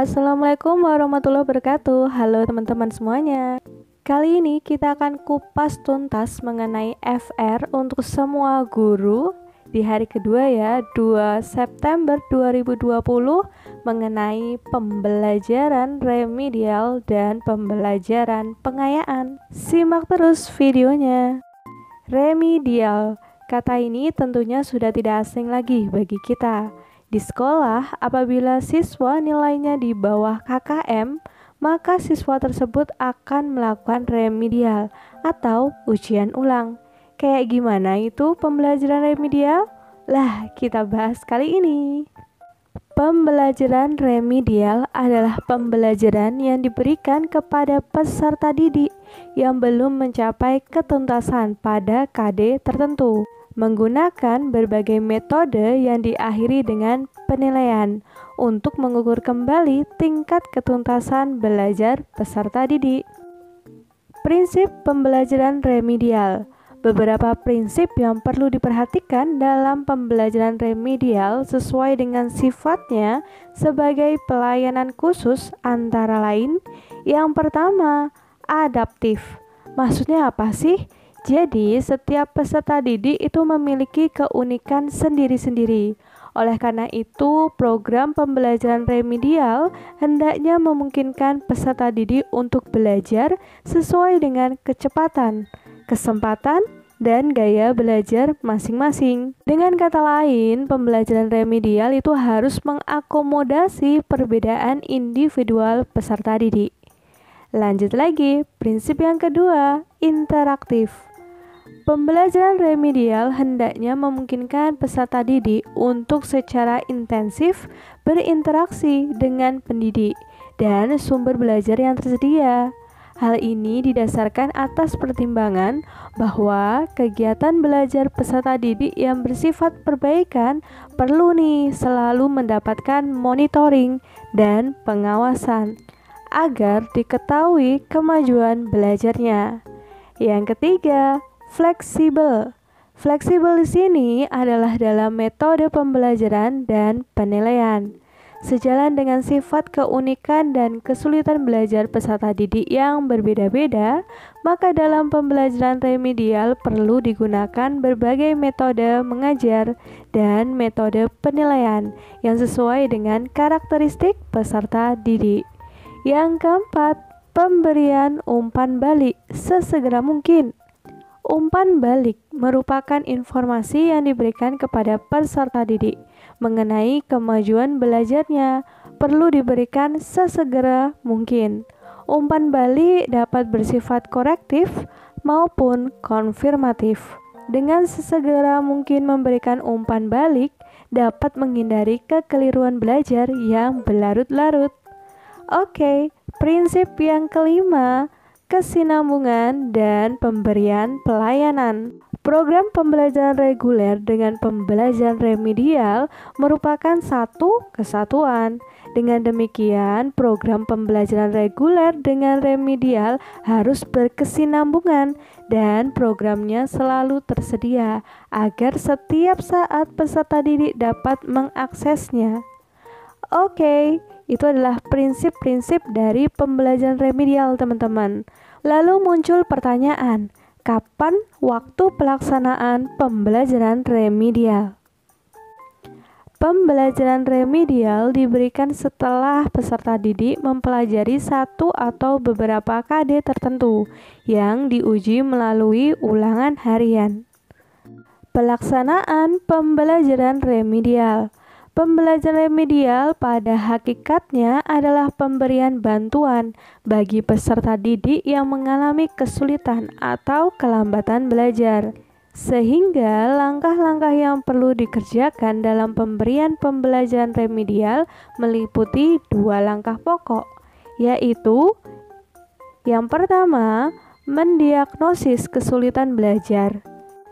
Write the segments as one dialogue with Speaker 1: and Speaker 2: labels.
Speaker 1: Assalamualaikum warahmatullahi wabarakatuh. Halo teman-teman semuanya. Kali ini kita akan kupas tuntas mengenai FR untuk semua guru di hari kedua ya, 2 September 2020 mengenai pembelajaran remedial dan pembelajaran pengayaan. Simak terus videonya. Remedial, kata ini tentunya sudah tidak asing lagi bagi kita. Di sekolah, apabila siswa nilainya di bawah KKM, maka siswa tersebut akan melakukan remedial atau ujian ulang. Kayak gimana itu pembelajaran remedial? Lah, kita bahas kali ini. Pembelajaran remedial adalah pembelajaran yang diberikan kepada peserta didik yang belum mencapai ketuntasan pada KD tertentu, menggunakan berbagai metode yang diakhiri dengan penilaian untuk mengukur kembali tingkat ketuntasan belajar peserta didik. Prinsip pembelajaran remedial. Beberapa prinsip yang perlu diperhatikan dalam pembelajaran remedial sesuai dengan sifatnya sebagai pelayanan khusus antara lain. Yang pertama, adaptif. Maksudnya apa sih? Jadi, setiap peserta didik itu memiliki keunikan sendiri-sendiri. Oleh karena itu, program pembelajaran remedial hendaknya memungkinkan peserta didik untuk belajar sesuai dengan kecepatan, kesempatan, dan gaya belajar masing-masing. Dengan kata lain, pembelajaran remedial itu harus mengakomodasi perbedaan individual peserta didik. Lanjut lagi, prinsip yang kedua, interaktif. Pembelajaran remedial hendaknya memungkinkan peserta didik untuk secara intensif berinteraksi dengan pendidik dan sumber belajar yang tersedia. Hal ini didasarkan atas pertimbangan bahwa kegiatan belajar peserta didik yang bersifat perbaikan perlu selalu mendapatkan monitoring dan pengawasan agar diketahui kemajuan belajarnya. Yang ketiga, fleksibel. Fleksibel di sini adalah dalam metode pembelajaran dan penilaian. Sejalan dengan sifat keunikan dan kesulitan belajar peserta didik yang berbeda-beda, maka dalam pembelajaran remedial perlu digunakan berbagai metode mengajar dan metode penilaian yang sesuai dengan karakteristik peserta didik. Yang keempat, pemberian umpan balik sesegera mungkin. Umpan balik merupakan informasi yang diberikan kepada peserta didik mengenai kemajuan belajarnya, perlu diberikan sesegera mungkin. Umpan balik dapat bersifat korektif maupun konfirmatif. Dengan sesegera mungkin memberikan umpan balik dapat menghindari kekeliruan belajar yang berlarut-larut. Oke, prinsip yang kelima, kesinambungan dan pemberian pelayanan. Program pembelajaran reguler dengan pembelajaran remedial merupakan satu kesatuan. Dengan demikian, program pembelajaran reguler dengan remedial harus berkesinambungan dan programnya selalu tersedia agar setiap saat peserta didik dapat mengaksesnya. Oke, itu adalah prinsip-prinsip dari pembelajaran remedial, teman-teman. Lalu muncul pertanyaan, kapan waktu pelaksanaan pembelajaran remedial? Pembelajaran remedial diberikan setelah peserta didik mempelajari satu atau beberapa KD tertentu yang diuji melalui ulangan harian. Pelaksanaan pembelajaran remedial. Pembelajaran remedial pada hakikatnya adalah pemberian bantuan bagi peserta didik yang mengalami kesulitan atau kelambatan belajar. Sehingga langkah-langkah yang perlu dikerjakan dalam pemberian pembelajaran remedial meliputi 2 langkah pokok, yaitu yang pertama, mendiagnosis kesulitan belajar.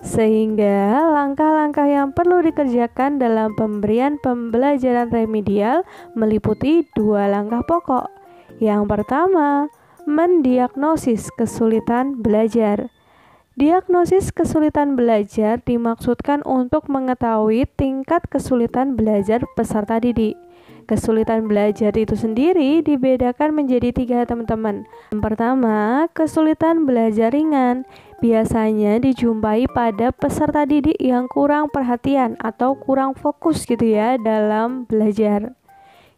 Speaker 1: Sehingga langkah-langkah yang perlu dikerjakan dalam pemberian pembelajaran remedial meliputi 2 langkah pokok. Yang pertama, mendiagnosis kesulitan belajar. Diagnosis kesulitan belajar dimaksudkan untuk mengetahui tingkat kesulitan belajar peserta didik. Kesulitan belajar itu sendiri dibedakan menjadi 3 teman-teman. Yang pertama, kesulitan belajar ringan. Biasanya dijumpai pada peserta didik yang kurang perhatian atau kurang fokus gitu ya dalam belajar.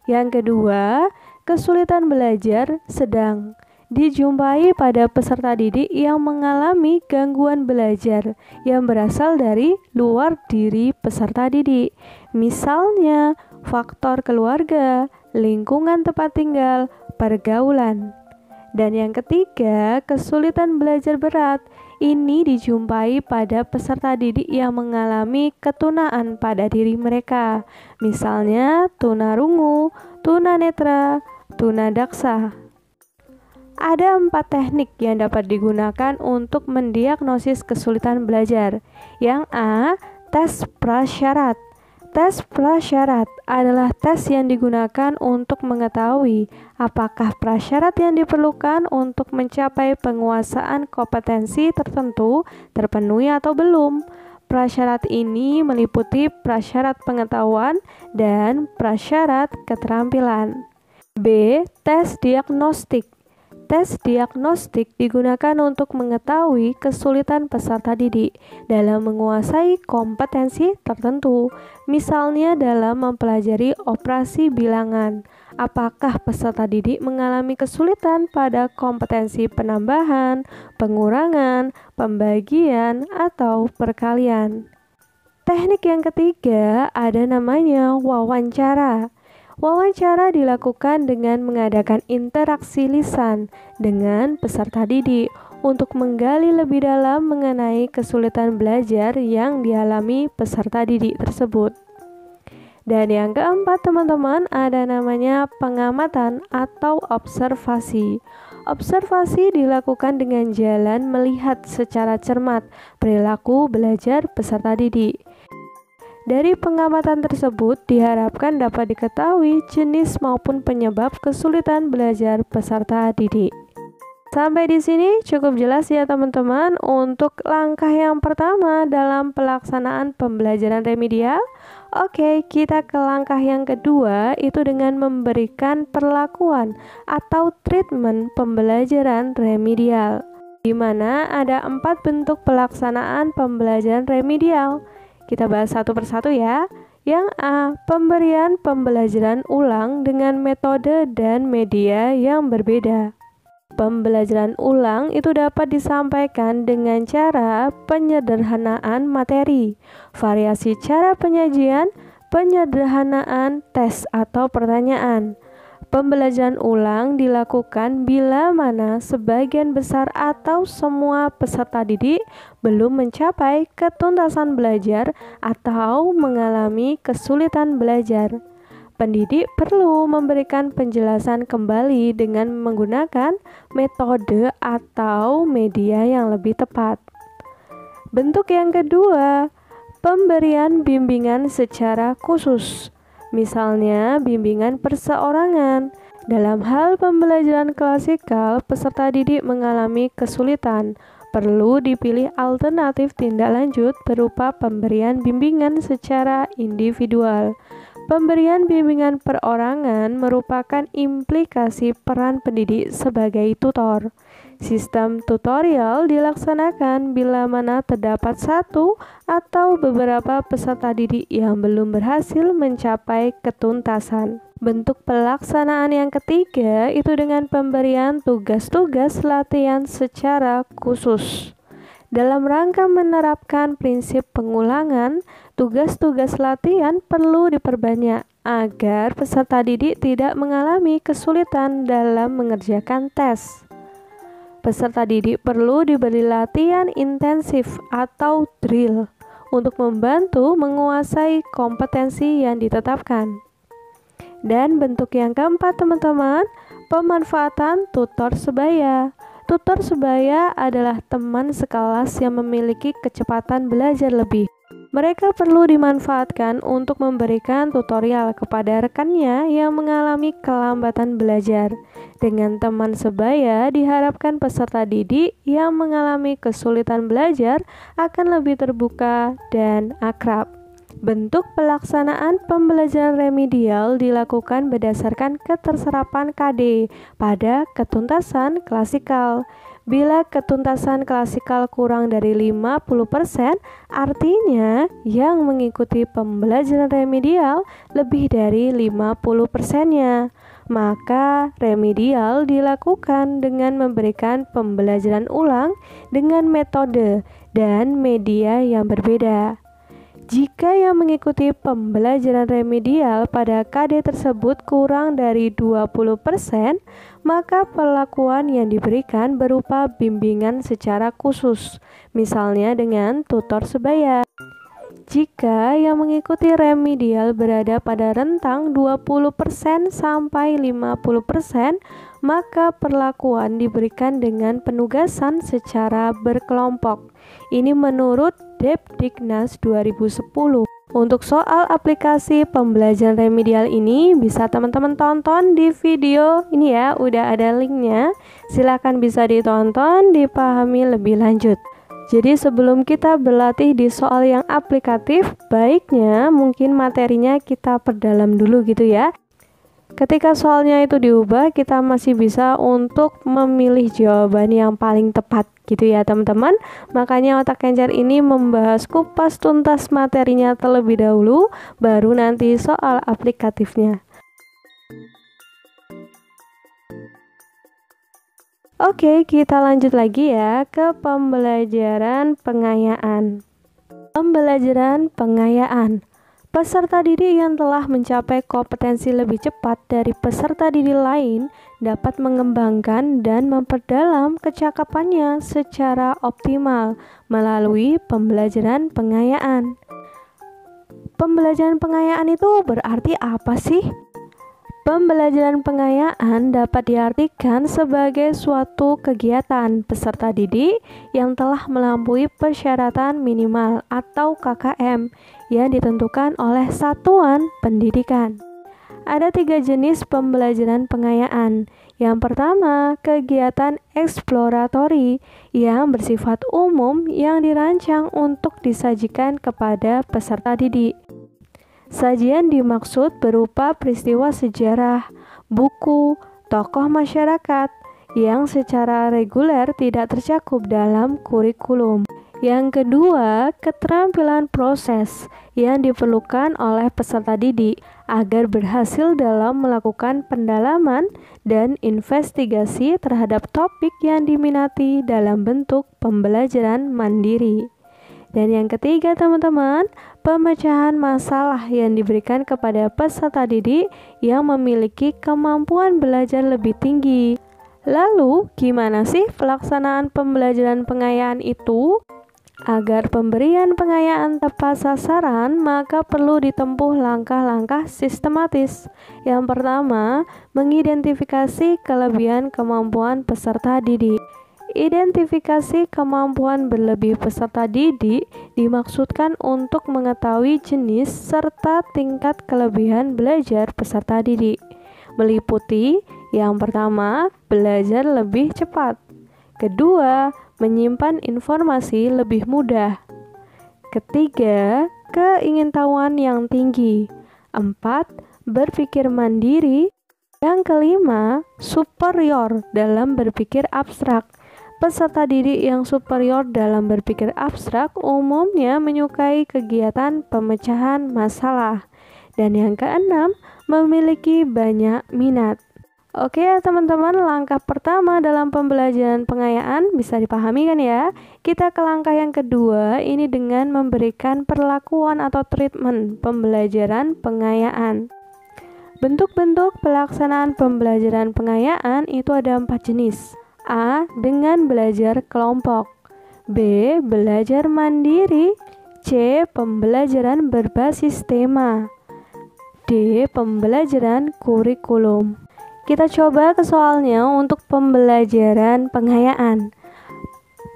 Speaker 1: Yang kedua, kesulitan belajar sedang. Dijumpai pada peserta didik yang mengalami gangguan belajar yang berasal dari luar diri peserta didik. Misalnya, faktor keluarga, lingkungan tempat tinggal, pergaulan. Dan yang ketiga, kesulitan belajar berat. Ini dijumpai pada peserta didik yang mengalami ketunaan pada diri mereka. Misalnya, tunarungu, tunanetra, tunadaksa. Ada 4 teknik yang dapat digunakan untuk mendiagnosis kesulitan belajar. Yang A, tes prasyarat. Tes prasyarat adalah tes yang digunakan untuk mengetahui apakah prasyarat yang diperlukan untuk mencapai penguasaan kompetensi tertentu terpenuhi atau belum. Prasyarat ini meliputi prasyarat pengetahuan dan prasyarat keterampilan. B, tes diagnostik. Tes diagnostik digunakan untuk mengetahui kesulitan peserta didik dalam menguasai kompetensi tertentu, misalnya dalam mempelajari operasi bilangan. Apakah peserta didik mengalami kesulitan pada kompetensi penambahan, pengurangan, pembagian, atau perkalian? Teknik yang ketiga ada namanya wawancara. Wawancara dilakukan dengan mengadakan interaksi lisan dengan peserta didik untuk menggali lebih dalam mengenai kesulitan belajar yang dialami peserta didik tersebut. Dan yang keempat teman-teman ada namanya pengamatan atau observasi. Observasi dilakukan dengan jalan melihat secara cermat perilaku belajar peserta didik. Dari pengamatan tersebut diharapkan dapat diketahui jenis maupun penyebab kesulitan belajar peserta didik. Sampai di sini cukup jelas ya teman-teman untuk langkah yang pertama dalam pelaksanaan pembelajaran remedial. Oke, kita ke langkah yang kedua, itu dengan memberikan perlakuan atau treatment pembelajaran remedial, di mana ada 4 bentuk pelaksanaan pembelajaran remedial. Kita bahas satu persatu ya. Yang A, pemberian pembelajaran ulang dengan metode dan media yang berbeda. Pembelajaran ulang itu dapat disampaikan dengan cara penyederhanaan materi, variasi cara penyajian, penyederhanaan tes atau pertanyaan. Pembelajaran ulang dilakukan bila mana sebagian besar atau semua peserta didik belum mencapai ketuntasan belajar atau mengalami kesulitan belajar. Pendidik perlu memberikan penjelasan kembali dengan menggunakan metode atau media yang lebih tepat. Bentuk yang kedua, pemberian bimbingan secara khusus. Misalnya, bimbingan perseorangan. Dalam hal pembelajaran klasikal, peserta didik mengalami kesulitan. Perlu dipilih alternatif tindak lanjut berupa pemberian bimbingan secara individual. Pemberian bimbingan perorangan merupakan implikasi peran pendidik sebagai tutor. Sistem tutorial dilaksanakan bila mana terdapat satu atau beberapa peserta didik yang belum berhasil mencapai ketuntasan. Bentuk pelaksanaan yang ketiga itu dengan pemberian tugas-tugas latihan secara khusus. Dalam rangka menerapkan prinsip pengulangan, tugas-tugas latihan perlu diperbanyak agar peserta didik tidak mengalami kesulitan dalam mengerjakan tes. Peserta didik perlu diberi latihan intensif atau drill untuk membantu menguasai kompetensi yang ditetapkan. Dan bentuk yang keempat teman-teman, pemanfaatan tutor sebaya. Tutor sebaya adalah teman sekelas yang memiliki kecepatan belajar lebih. Mereka perlu dimanfaatkan untuk memberikan tutorial kepada rekannya yang mengalami kelambatan belajar. Dengan teman sebaya, diharapkan peserta didik yang mengalami kesulitan belajar akan lebih terbuka dan akrab. Bentuk pelaksanaan pembelajaran remedial dilakukan berdasarkan keterserapan KD pada ketuntasan klasikal. Bila ketuntasan klasikal kurang dari 50%, artinya yang mengikuti pembelajaran remedial lebih dari 50%-nya. Maka remedial dilakukan dengan memberikan pembelajaran ulang dengan metode dan media yang berbeda. Jika yang mengikuti pembelajaran remedial pada KD tersebut kurang dari 20%, maka perlakuan yang diberikan berupa bimbingan secara khusus, misalnya dengan tutor sebaya. Jika yang mengikuti remedial berada pada rentang 20% sampai 50%, maka perlakuan diberikan dengan penugasan secara berkelompok. Ini menurut Depdiknas 2010. Untuk soal aplikasi pembelajaran remedial ini bisa teman-teman tonton di video ini ya, udah ada linknya. Silakan bisa ditonton, dipahami lebih lanjut. Jadi sebelum kita berlatih di soal yang aplikatif, baiknya mungkin materinya kita perdalam dulu gitu ya. Ketika soalnya itu diubah, kita masih bisa untuk memilih jawaban yang paling tepat gitu ya teman-teman. Makanya otak kencer ini membahas kupas tuntas materinya terlebih dahulu, baru nanti soal aplikatifnya. Oke, kita lanjut lagi ya ke pembelajaran pengayaan. Pembelajaran pengayaan. Peserta didik yang telah mencapai kompetensi lebih cepat dari peserta didik lain dapat mengembangkan dan memperdalam kecakapannya secara optimal melalui pembelajaran pengayaan. Pembelajaran pengayaan itu berarti apa sih? Pembelajaran pengayaan dapat diartikan sebagai suatu kegiatan peserta didik yang telah melampaui persyaratan minimal atau KKM yang ditentukan oleh satuan pendidikan. Ada 3 jenis pembelajaran pengayaan. Yang pertama, kegiatan eksploratori yang bersifat umum yang dirancang untuk disajikan kepada peserta didik. Sajian dimaksud berupa peristiwa sejarah, buku, tokoh masyarakat yang secara reguler tidak tercakup dalam kurikulum. Yang kedua, keterampilan proses yang diperlukan oleh peserta didik agar berhasil dalam melakukan pendalaman dan investigasi terhadap topik yang diminati dalam bentuk pembelajaran mandiri. Dan yang ketiga teman-teman, pemecahan masalah yang diberikan kepada peserta didik yang memiliki kemampuan belajar lebih tinggi. Lalu, gimana sih pelaksanaan pembelajaran pengayaan itu? Agar pemberian pengayaan tepat sasaran, maka perlu ditempuh langkah-langkah sistematis. Yang pertama, mengidentifikasi kelebihan kemampuan peserta didik. Identifikasi kemampuan berlebih peserta didik dimaksudkan untuk mengetahui jenis serta tingkat kelebihan belajar peserta didik. Meliputi yang pertama, belajar lebih cepat. Kedua, menyimpan informasi lebih mudah. Ketiga, keingintahuan yang tinggi. 4, berpikir mandiri. Yang kelima, superior dalam berpikir abstrak. Peserta didik yang superior dalam berpikir abstrak umumnya menyukai kegiatan pemecahan masalah. Dan yang keenam, memiliki banyak minat. Oke ya teman-teman, langkah pertama dalam pembelajaran pengayaan bisa dipahami kan ya. Kita ke langkah yang kedua, ini dengan memberikan perlakuan atau treatment pembelajaran pengayaan. Bentuk-bentuk pelaksanaan pembelajaran pengayaan itu ada 4 jenis. A. Dengan belajar kelompok. B. Belajar mandiri. C. Pembelajaran berbasis tema. D. Pembelajaran kurikulum. Kita coba ke soalnya untuk pembelajaran pengayaan.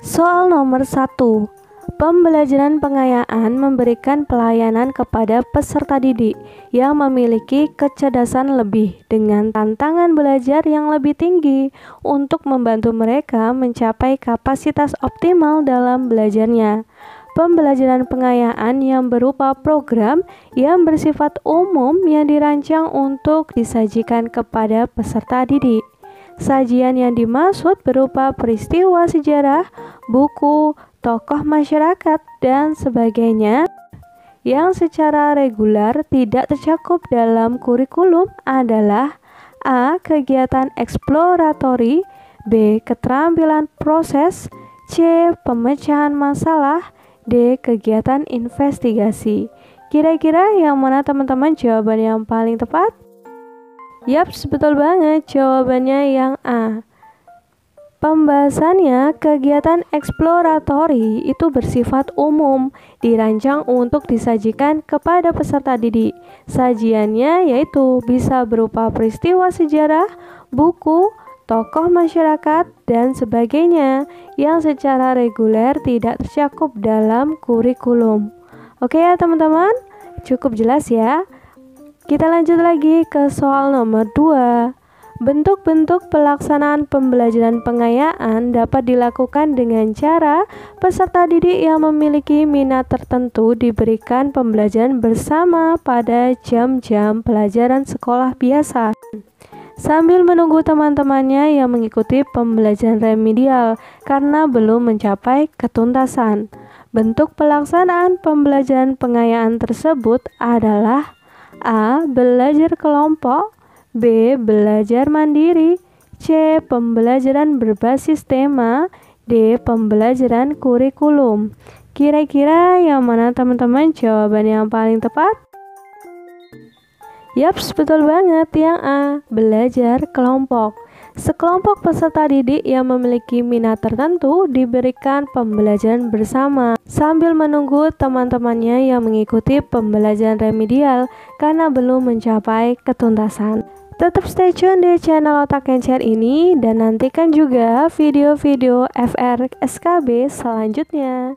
Speaker 1: Soal nomor 1. Pembelajaran pengayaan memberikan pelayanan kepada peserta didik yang memiliki kecerdasan lebih dengan tantangan belajar yang lebih tinggi untuk membantu mereka mencapai kapasitas optimal dalam belajarnya. pembelajaran pengayaan yang berupa program yang bersifat umum yang dirancang untuk disajikan kepada peserta didik. Sajian yang dimaksud berupa peristiwa sejarah, buku, tokoh masyarakat, dan sebagainya yang secara reguler tidak tercakup dalam kurikulum adalah A. Kegiatan eksploratory, B. Keterampilan proses, C. Pemecahan masalah, D. Kegiatan investigasi. Kira-kira yang mana teman-teman jawaban yang paling tepat? Yaps, betul banget, jawabannya yang A. Pembahasannya, kegiatan eksploratory itu bersifat umum, dirancang untuk disajikan kepada peserta didik. Sajiannya yaitu bisa berupa peristiwa sejarah, buku, tokoh masyarakat, dan sebagainya yang secara reguler tidak tercakup dalam kurikulum. Oke ya teman-teman, cukup jelas ya. Kita lanjut lagi ke soal nomor 2. Bentuk-bentuk pelaksanaan pembelajaran pengayaan dapat dilakukan dengan cara peserta didik yang memiliki minat tertentu diberikan pembelajaran bersama pada jam-jam pelajaran sekolah biasa, sambil menunggu teman-temannya yang mengikuti pembelajaran remedial karena belum mencapai ketuntasan. Bentuk pelaksanaan pembelajaran pengayaan tersebut adalah A. Belajar kelompok, B. Belajar mandiri, C. Pembelajaran berbasis tema, D. Pembelajaran kurikulum. Kira-kira yang mana teman-teman jawaban yang paling tepat? Yaps, betul banget, yang A. Belajar kelompok. Sekelompok peserta didik yang memiliki minat tertentu diberikan pembelajaran bersama sambil menunggu teman-temannya yang mengikuti pembelajaran remedial karena belum mencapai ketuntasan. Tetap stay tune di channel Otak Kencer ini dan nantikan juga video-video FR SKB selanjutnya.